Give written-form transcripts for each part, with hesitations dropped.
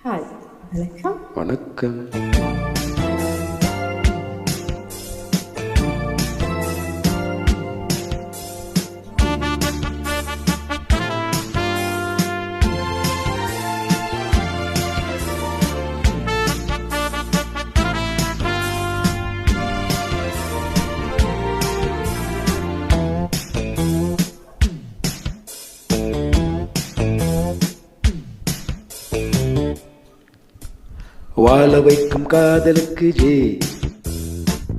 Hi, வணக்கம். வணக்கம். வாழ வைக்கும் காதலுக்கு ஜே,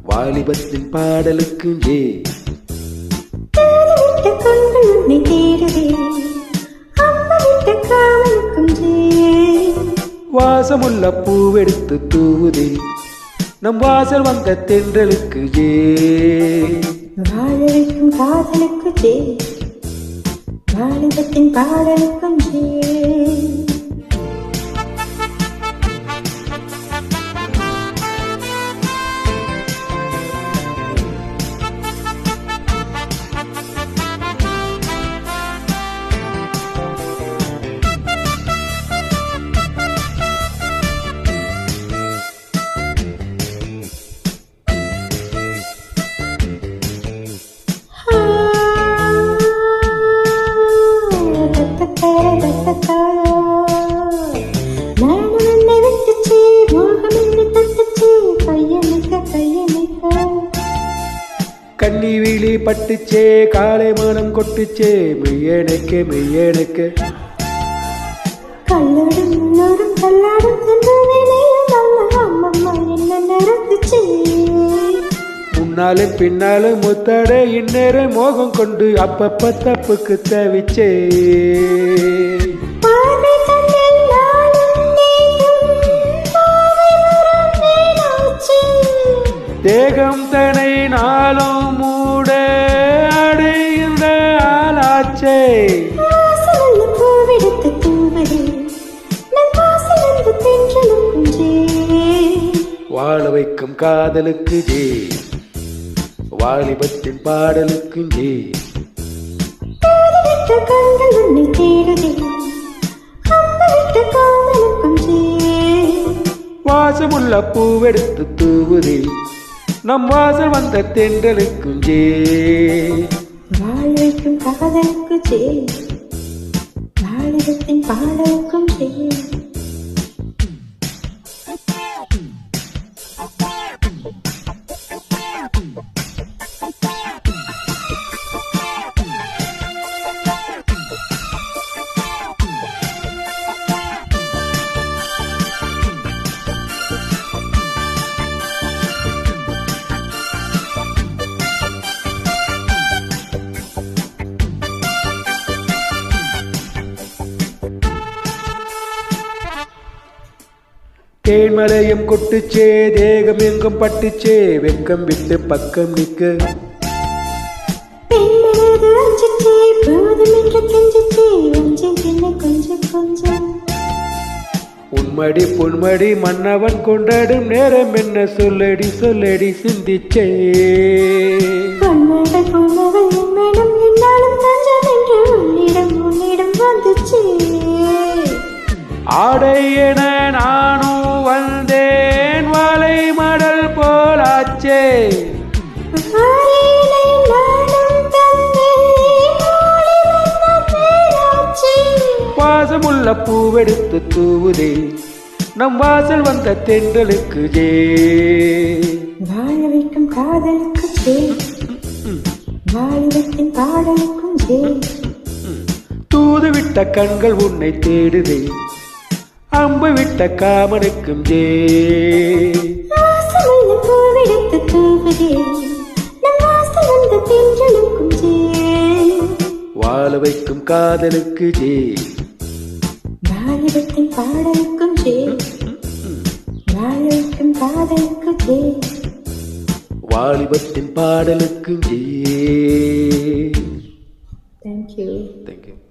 வாலிபத்தின் பாடலுக்கு ஜே. வாசமுள்ள பூவெடுத்து தூவுதே, நம் வாசல் வந்த தென்றலுக்கு ஜே. வாழ வைக்கும் காதலுக்கு ஜே, வாலிபத்தின் பாடலுக்கும் ஜே. கண்ணி வீழி பட்டுச்சே, காலை மானம் கொட்டுச்சே, மெய்யனுக்கு மெய்யனுக்கு முன்னாலும் பின்னாலும் முத்தாட இந்நேரம் மோகம் கொண்டு அப்பப்ப தப்புக்கு தவிச்சே. தேகம் தனை நாளும் மூட அடைந்த ஆளாச்சே. வாழ வைக்கும் காதலுக்கு ஜே, வாலிபத்தின் பாடலுக்கு ஜே. வாசமுள்ள பூவெடுத்து தூவுதே, நம் வாசல் வந்த தென்றலுக்கும் ஜே. வாழ வைக்கும் காதலுக்கு ஜே, வாலிபத்தின் பாடலுக்கும் ஜே. தேன்மலையும் கொட்டுச்சே, தேகம் எங்கும் பட்டுச்சே, வெக்கம் விட்டு பக்கம் நிக்க. உன்மடி பொன்மடி மன்னவன் கொண்டாடும் நேரம் என்ன சொல்லடி சொல்லடி சிந்திச்சே. ஆடை என நானும் வந்தேன், வாழை மடல் போலாச்சே. வாசமுள்ள பூவெடுத்து தூவுதே, நம் வாசல் வந்த தென்றலுக்கு ஜே. வாழ வைக்கும் காதலுக்கு ஜே, வாலிபத்தின் பாடலுக்கும் ஜே. தூது விட்ட கண்கள் உன்னை தேடுதே, அம்பு விட்ட காமனுக்கும் ஜே. வாழ வைக்கும் காதலுக்கு ஜே, வாலிபத்தின் பாடலுக்கும் ஜே. வாழ வைக்கும் காதலுக்கு ஜே, வாலிபத்தின் பாடலுக்கு J. Thank you. Thank you.